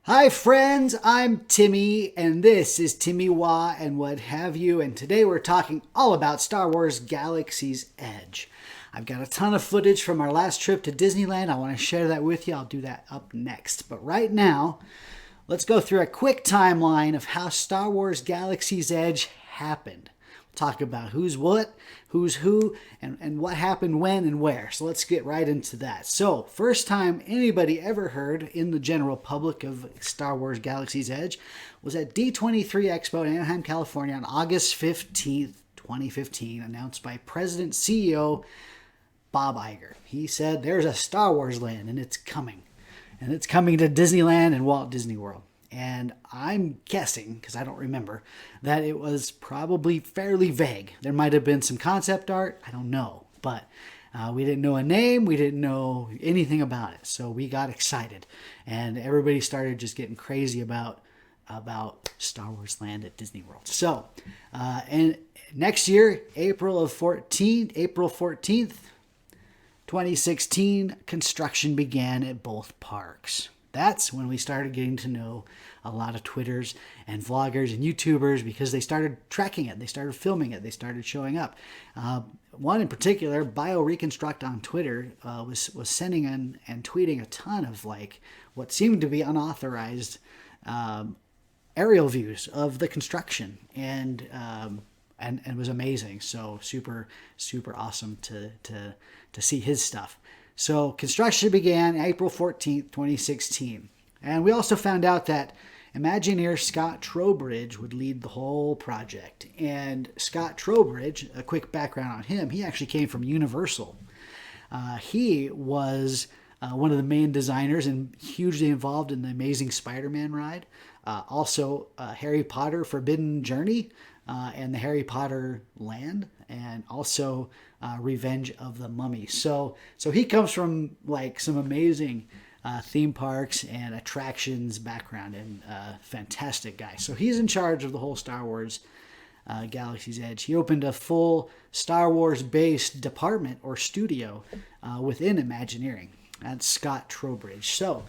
Hi friends, I'm Timmy, and this is Timmy Wah and what have you, and today we're talking all about Star Wars Galaxy's Edge. I've got a ton of footage from our last trip to Disneyland. I want to share that with you. I'll do that up next. But right now, let's go through a quick timeline of how Star Wars Galaxy's Edge happened. Talk about who's what, who's who, and what happened when and where. So let's get right into that. So, first time anybody ever heard in the general public of Star Wars Galaxy's Edge was at D23 Expo in Anaheim, California on August 15th, 2015, announced by President CEO Bob Iger. He said, there's a Star Wars land and it's coming. And it's coming to Disneyland and Walt Disney World. And I'm guessing, because I don't remember, that it was probably fairly vague. There might have been some concept art. I don't know. But we didn't know a name. We didn't know anything about it. So we got excited. And everybody started just getting crazy about Star Wars Land at Disney World. So, and next year, April 14th, 2016, construction began at both parks. That's when we started getting to know a lot of Twitters and vloggers and YouTubers because they started tracking it, they started filming it, they started showing up. One in particular, BioReconstruct on Twitter, was sending and tweeting a ton of what seemed to be unauthorized aerial views of the construction, and it was amazing. So super awesome to see his stuff. So construction began April 14th, 2016. And we also found out that Imagineer Scott Trowbridge would lead the whole project. And Scott Trowbridge, a quick background on him, he actually came from Universal. He was one of the main designers and hugely involved in the Amazing Spider-Man ride. Also, Harry Potter Forbidden Journey and the Harry Potter Land, and also Revenge of the Mummy. So he comes from some amazing theme parks and attractions background, and fantastic guy. So he's in charge of the whole Star Wars Galaxy's Edge. He opened a full Star Wars based department or studio within Imagineering. That's Scott Trowbridge. So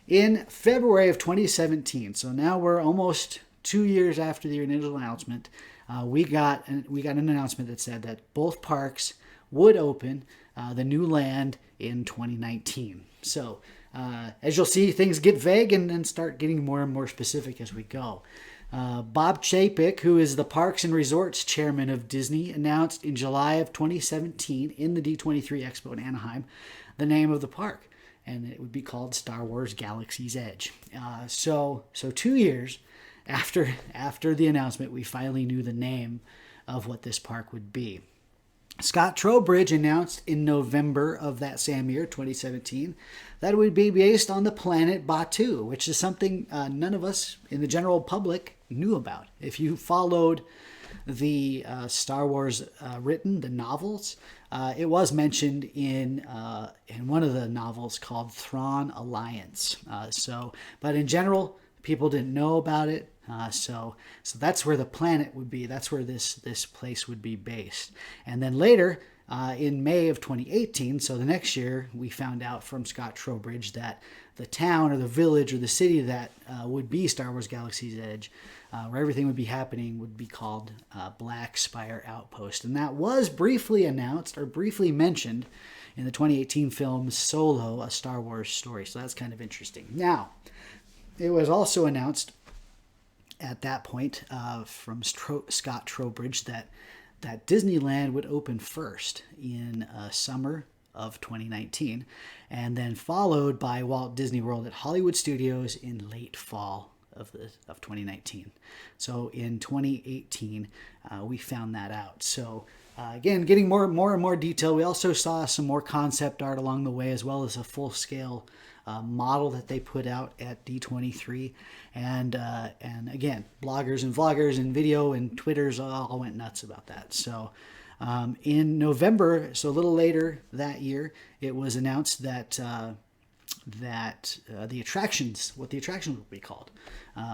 in February of 2017, so now we're almost 2 years after the initial announcement, we got an announcement that said that both parks would open the new land in 2019. So as you'll see, things get vague and start getting more and more specific as we go. Bob Chapek, who is the Parks and Resorts chairman of Disney, announced in July of 2017 in the D23 Expo in Anaheim the name of the park, and it would be called Star Wars Galaxy's Edge. So 2 years after the announcement, we finally knew the name of what this park would be. Scott Trowbridge announced in November of that same year, 2017, that it would be based on the planet Batuu, which is something none of us in the general public knew about. If you followed the Star Wars the novels, it was mentioned in one of the novels called Thrawn Alliance. But in general, people didn't know about it. So that's where the planet would be. That's where this place would be based. And then later, in May of 2018, so the next year, we found out from Scott Trowbridge that the town or the village or the city that would be Star Wars Galaxy's Edge, where everything would be happening, would be called Black Spire Outpost. And that was briefly announced or briefly mentioned in the 2018 film Solo, A Star Wars Story. So that's kind of interesting. Now, it was also announced at that point from Scott Trowbridge that Disneyland would open first in summer of 2019, and then followed by Walt Disney World at Hollywood Studios in late fall of 2019. So in 2018, we found that out. So again, getting more and more detail. We also saw some more concept art along the way, as well as a full-scale model that they put out at D23, and again, bloggers and vloggers and video and Twitters all went nuts about that. So in November, so a little later that year, it was announced that the attractions would be called.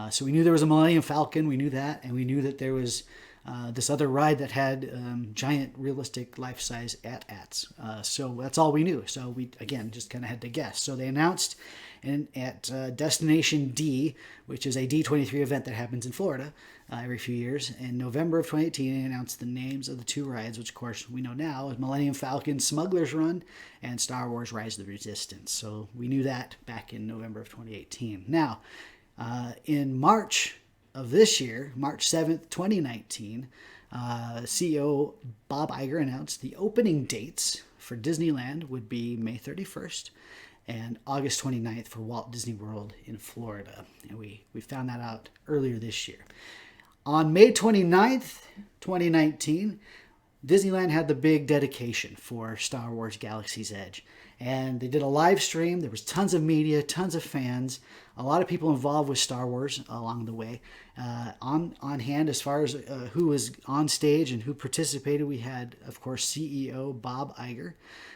So we knew there was a Millennium Falcon, we knew that, and we knew that there was this other ride that had giant realistic life-size AT-ATs. So that's all we knew. So we, again, just kind of had to guess. So they announced at Destination D, which is a D23 event that happens in Florida every few years. In November of 2018, they announced the names of the two rides, which, of course, we know now is Millennium Falcon Smuggler's Run and Star Wars Rise of the Resistance. So we knew that back in November of 2018. Now, in March of this year, March 7th, 2019, CEO Bob Iger announced the opening dates for Disneyland would be May 31st and August 29th for Walt Disney World in Florida. And we found that out earlier this year. On May 29th, 2019, Disneyland had the big dedication for Star Wars Galaxy's Edge. And they did a live stream. There was tons of media, tons of fans, a lot of people involved with Star Wars along the way. On hand, as far as who was on stage and who participated, we had, of course, CEO Bob Iger.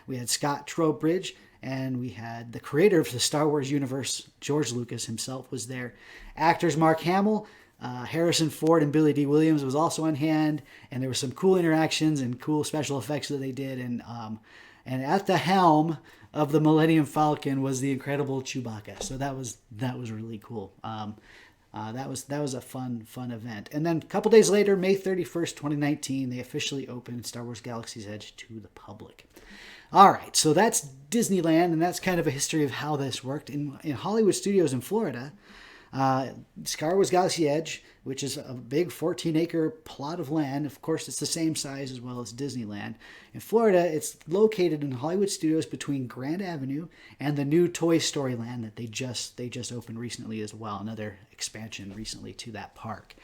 We had Scott Trowbridge, and we had the creator of the Star Wars universe, George Lucas himself, was there. Actors Mark Hamill, Harrison Ford, and Billy D. Williams was also on hand, and there were some cool interactions and cool special effects that they did. And at the helm of the Millennium Falcon was the incredible Chewbacca. So that was really cool. That was a fun event. And then a couple days later, May 31st, 2019, they officially opened Star Wars Galaxy's Edge to the public. All right, so that's Disneyland, and that's kind of a history of how this worked. In Hollywood Studios in Florida, Star Wars Galaxy Edge, which is a big 14-acre plot of land. Of course, it's the same size as well as Disneyland. In Florida, it's located in Hollywood Studios between Grand Avenue and the new Toy Story Land that they just opened recently as well. Another expansion recently to that park.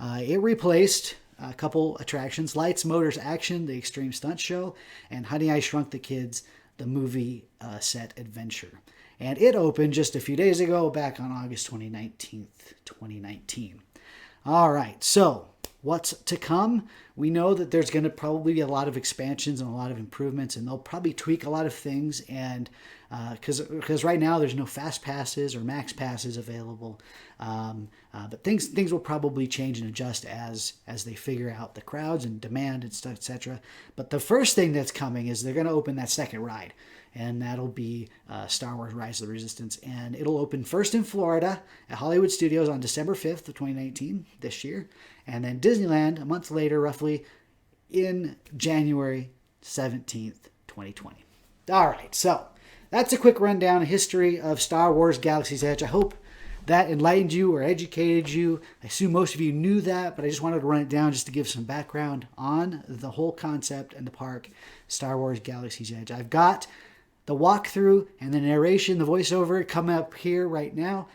It replaced a couple attractions: Lights, Motors, Action, the Extreme Stunt Show, and Honey, I Shrunk the Kids, the movie set adventure. And it opened just a few days ago, back on August 29th, 2019. All right, so what's to come? We know that there's going to probably be a lot of expansions and a lot of improvements, and they'll probably tweak a lot of things. And because right now there's no fast passes or max passes available, but things will probably change and adjust as they figure out the crowds and demand and stuff, etc. But the first thing that's coming is they're going to open that second ride. And that'll be Star Wars Rise of the Resistance. And it'll open first in Florida at Hollywood Studios on December 5th of 2019, this year. And then Disneyland a month later, roughly, in January 17th, 2020. All right, so that's a quick rundown, history of Star Wars Galaxy's Edge. I hope that enlightened you or educated you. I assume most of you knew that, but I just wanted to run it down just to give some background on the whole concept and the park, Star Wars Galaxy's Edge. I've got the walkthrough and the narration, the voiceover, come up here right now.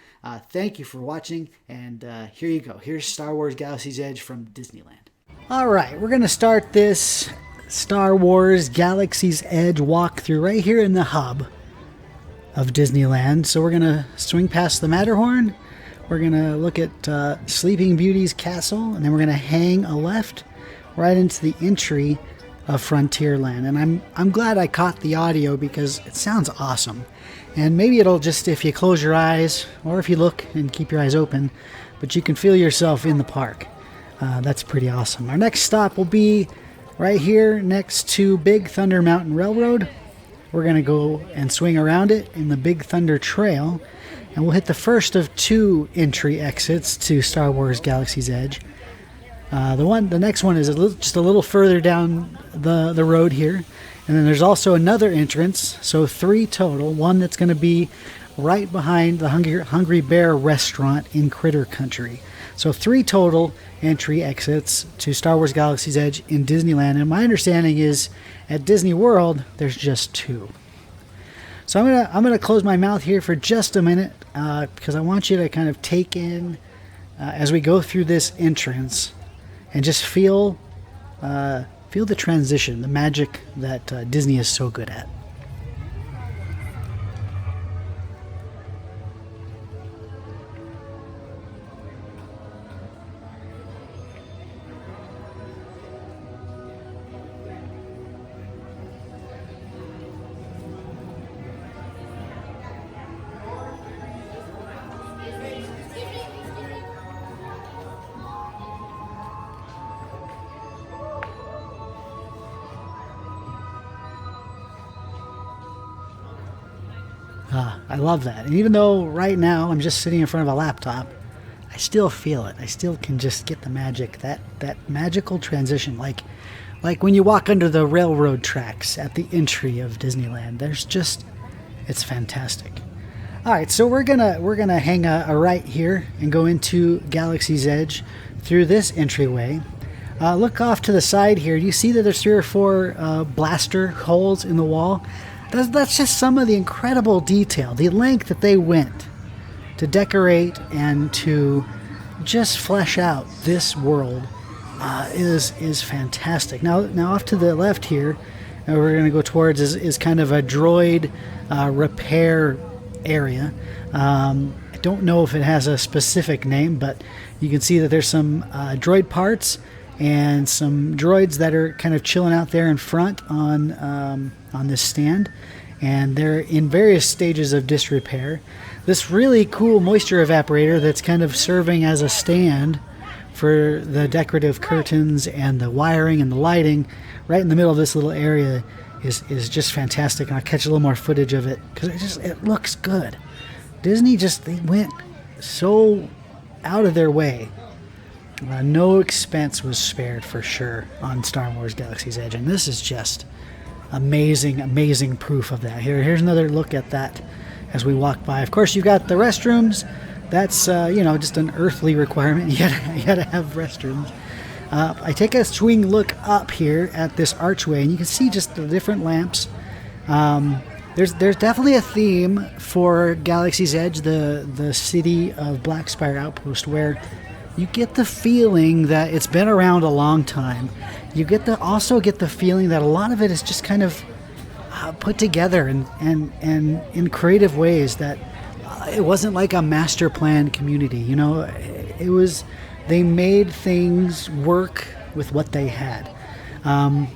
Thank you for watching, and here you go. Here's Star Wars Galaxy's Edge from Disneyland. All right, we're going to start this Star Wars Galaxy's Edge walkthrough right here in the hub of Disneyland. So we're going to swing past the Matterhorn. We're going to look at Sleeping Beauty's castle, and then we're going to hang a left right into the entry of Frontierland. And I'm glad I caught the audio because it sounds awesome. And maybe it'll just, if you close your eyes or if you look and keep your eyes open, but you can feel yourself in the park. That's pretty awesome. Our next stop will be right here next to Big Thunder Mountain Railroad. We're going to go and swing around it in the Big Thunder Trail, and we'll hit the first of two entry exits to Star Wars Galaxy's Edge. The next one is just a little further down the road here, and then there's also another entrance, so three total. One that's going to be right behind the Hungry Bear restaurant in Critter Country. So three total entry exits to Star Wars Galaxy's Edge in Disneyland, and my understanding is at Disney World there's just two. So I'm gonna close my mouth here for just a minute because I want you to kind of take in as we go through this entrance. And just feel the transition, the magic that Disney is so good at. I love that. And even though right now I'm just sitting in front of a laptop, I still feel it. I still can just get the magic, that magical transition, like when you walk under the railroad tracks at the entry of Disneyland. It's fantastic. All right, so we're gonna hang a right here and go into Galaxy's Edge through this entryway. Look off to the side here. You see that there's 3 or 4 blaster holes in the wall. That's just some of the incredible detail, the length that they went to decorate and to just flesh out this world is fantastic. Now off to the left here, we're going to go towards is kind of a droid repair area. I don't know if it has a specific name, but you can see that there's some droid parts and some droids that are kind of chilling out there in front on this stand, and they're in various stages of disrepair. This really cool moisture evaporator that's kind of serving as a stand for the decorative curtains and the wiring and the lighting right in the middle of this little area is just fantastic, and I'll catch a little more footage of it because it looks good. Disney they went so out of their way. No expense was spared for sure on Star Wars Galaxy's Edge, and this is just amazing proof of that. Here's another look at that as we walk by. Of course, you've got the restrooms. That's just an earthly requirement. You gotta have restrooms. I take a swing look up here at this archway, and you can see just the different lamps. There's definitely a theme for Galaxy's Edge, the city of Black Spire Outpost, where you get the feeling that it's been around a long time. You also get the feeling that a lot of it is just kind of put together and in creative ways, that it wasn't like a master plan community. They made things work with what they had.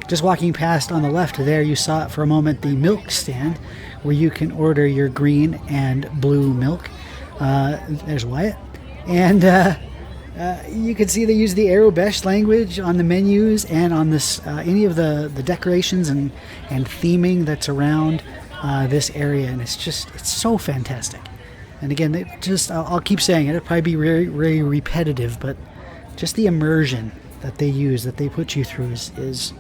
Just walking past on the left there, you saw it for a moment, the milk stand where you can order your green and blue milk. There's Wyatt. And you can see they use the Aerobesh language on the menus and on this any of the decorations and theming that's around this area, and it's so fantastic. And again, I'll keep saying it. It'll probably be very, very repetitive, but just the immersion that they use, that they put you through, is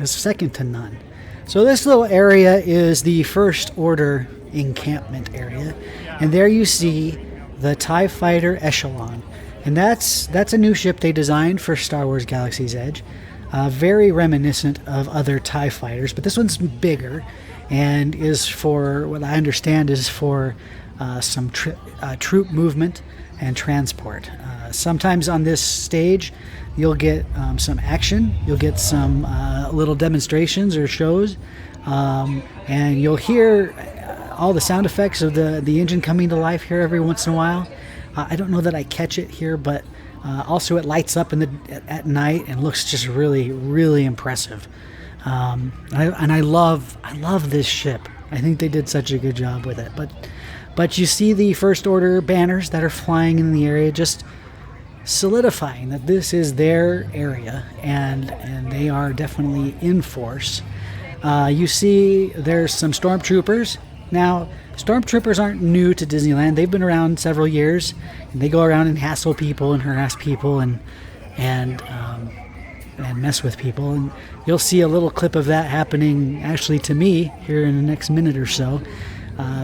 second to none. So this little area is the First Order encampment area, and there you see the TIE Fighter Echelon. And that's a new ship they designed for Star Wars Galaxy's Edge. Very reminiscent of other TIE fighters, but this one's bigger and is for, what I understand, is for some troop movement and transport. Sometimes on this stage, you'll get some action, you'll get some little demonstrations or shows, and you'll hear all the sound effects of the engine coming to life here every once in a while. I don't know that I catch it here, but also it lights up at night and looks just really, really impressive. I love this ship. I think they did such a good job with it. But you see the First Order banners that are flying in the area, just solidifying that this is their area, and they are definitely in force. You see there's some stormtroopers. Now, stormtroopers aren't new to Disneyland. They've been around several years, and they go around and hassle people and harass people and mess with people. And you'll see a little clip of that happening actually to me here in the next minute or so.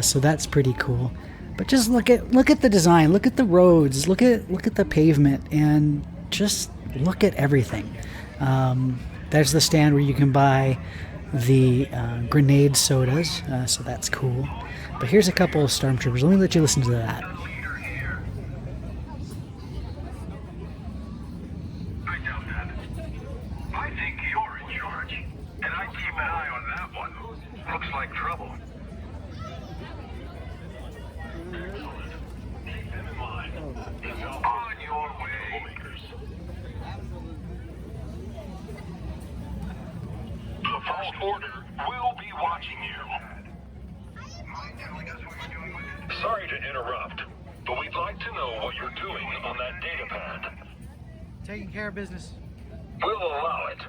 So that's pretty cool. But just look at the design, look at the roads, look at the pavement, and just look at everything. There's the stand where you can buy the grenade sodas, so that's cool. But here's a couple of stormtroopers. Let me let you listen to that. I doubt that. I think you're in charge, and I keep an eye on that one. Looks like trouble. Excellent. Keep them in mind. On your way. The First Order will be watching you. Sorry to interrupt, but we'd like to know what you're doing on that data pad. Taking care of business. We'll allow it,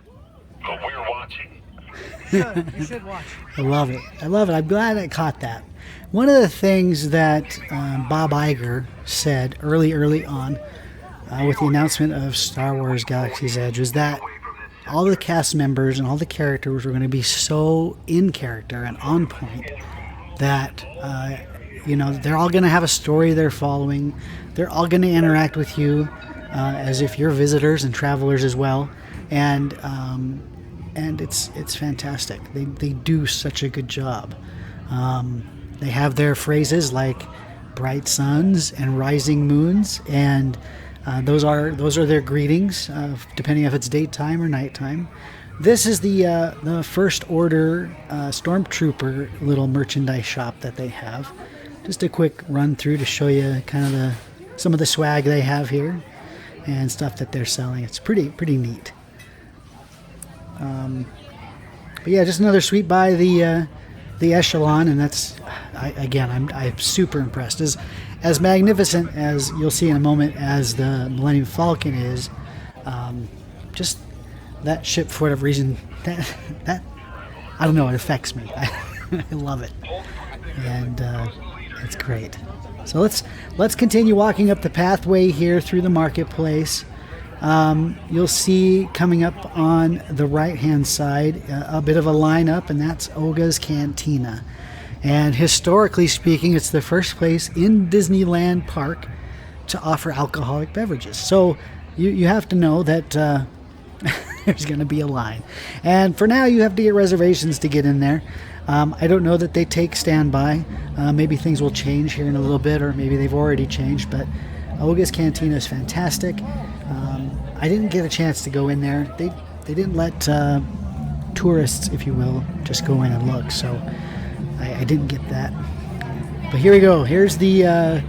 but we're watching. You should watch. I love it. I'm glad I caught that. One of the things that Bob Iger said early on with the announcement of Star Wars Galaxy's Edge was that all the cast members and all the characters were going to be so in character and on point that they're all going to have a story they're following. They're all going to interact with you as if you're visitors and travelers as well, and it's fantastic. They do such a good job. They have their phrases like bright suns and rising moons, and those are their greetings, depending if it's daytime or nighttime. This is the First Order Stormtrooper little merchandise shop that they have. Just a quick run through to show you kind of some of the swag they have here and stuff that they're selling. It's pretty neat. But yeah, just another sweep by the Echelon, and that's I'm super impressed. As magnificent as you'll see in a moment as the Millennium Falcon is, just that ship for whatever reason that I don't know, it affects me. I love it, and it's great. So let's continue walking up the pathway here through the marketplace. You'll see coming up on the right-hand side a bit of a lineup, and that's Oga's Cantina. And historically speaking, it's the first place in Disneyland Park to offer alcoholic beverages. So you have to know that there's going to be a line. And for now, you have to get reservations to get in there. I don't know that they take standby. Maybe things will change here in a little bit, or maybe they've already changed. But Oga's Cantina is fantastic. I didn't get a chance to go in there. They didn't let tourists, if you will, just go in and look. So I didn't get that. But here we go. Here's the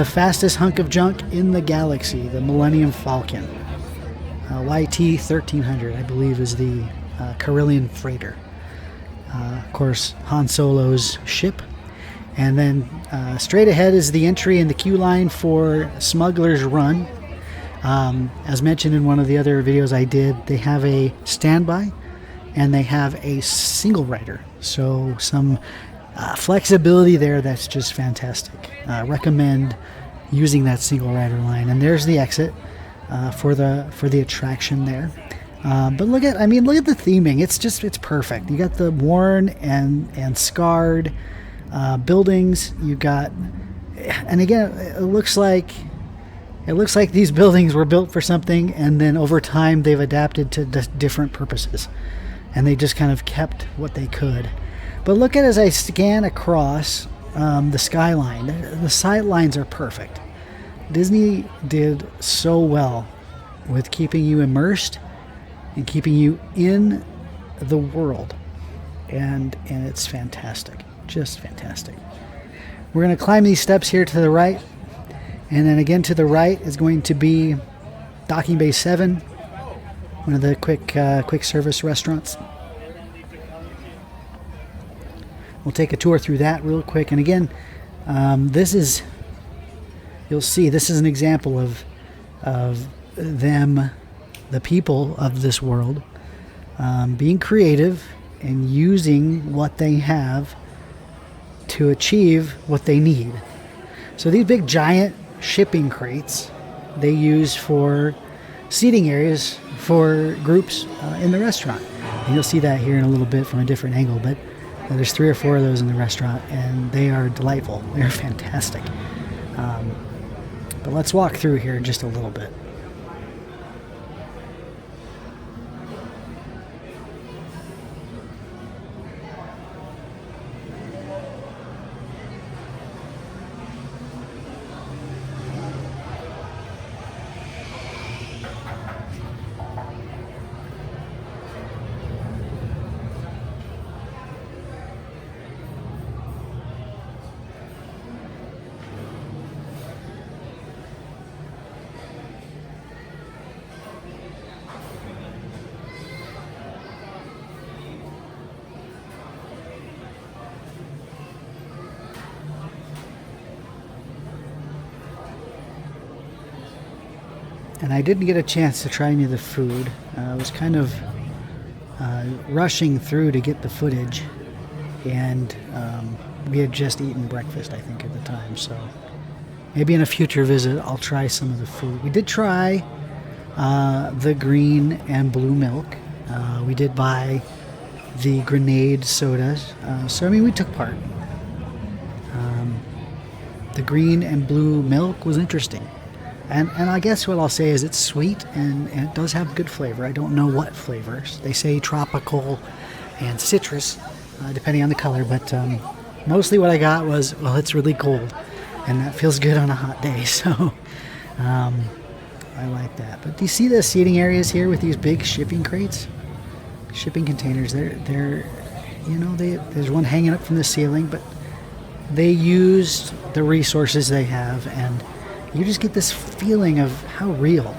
fastest hunk of junk in the galaxy, the Millennium Falcon. YT 1300, I believe, is the Carillion freighter. Of course, Han Solo's ship. And then straight ahead is the entry in the queue line for Smuggler's Run. As mentioned in one of the other videos I did, they have a standby and they have a single rider. So some flexibility there that's just fantastic. Recommend using that single rider line. And there's the exit for the attraction there. But look at the theming. It's perfect. You got the worn and scarred buildings. You got, and again, it looks like these buildings were built for something, and then over time they've adapted to different purposes, and they just kind of kept what they could. But look at as I scan across the skyline. The sight lines are perfect. Disney did so well with keeping you immersed and keeping you in the world, and it's fantastic, just fantastic. We're going to climb these steps here to the right, and then again to the right is going to be Docking Bay 7, one of the quick service restaurants. We'll take a tour through that real quick, and again, you'll see this is an example of them, the people of this world, being creative and using what they have to achieve what they need. So these big giant shipping crates they use for seating areas for groups in the restaurant. And you'll see that here in a little bit from a different angle, but there's 3 or 4 of those in the restaurant, and they are delightful. They're fantastic. But let's walk through here just a little bit. And I didn't get a chance to try any of the food. I was kind of rushing through to get the footage, and we had just eaten breakfast, I think, at the time. So maybe in a future visit, I'll try some of the food. We did try the green and blue milk. We did buy the grenade sodas. So, I mean, we took part. The green and blue milk was interesting. And I guess what I'll say is it's sweet and it does have good flavor. I don't know what flavors. They say tropical and citrus, depending on the color. But mostly what I got was, well, it's really cold. And that feels good on a hot day. So I like that. But do you see the seating areas here with these big shipping crates? Shipping containers. They're there's one hanging up from the ceiling, but they used the resources they have, and you just get this feeling of how real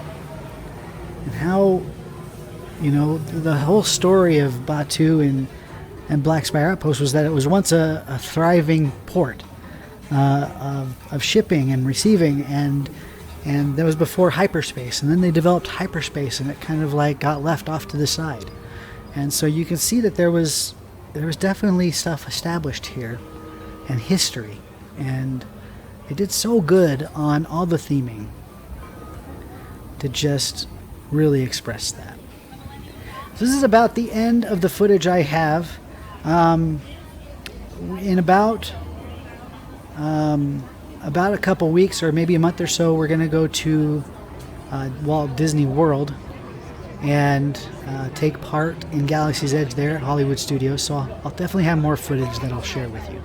and how, the whole story of Batu and Black Spire Outpost was that it was once a thriving port of shipping and receiving, and that was before hyperspace, and then they developed hyperspace, and it kind of like got left off to the side. And so you can see that there was definitely stuff established here and history, and it did so good on all the theming to just really express that. So this is about the end of the footage I have. In about a couple weeks or maybe a month or so, we're going to go to Walt Disney World and take part in Galaxy's Edge there at Hollywood Studios. So I'll definitely have more footage that I'll share with you.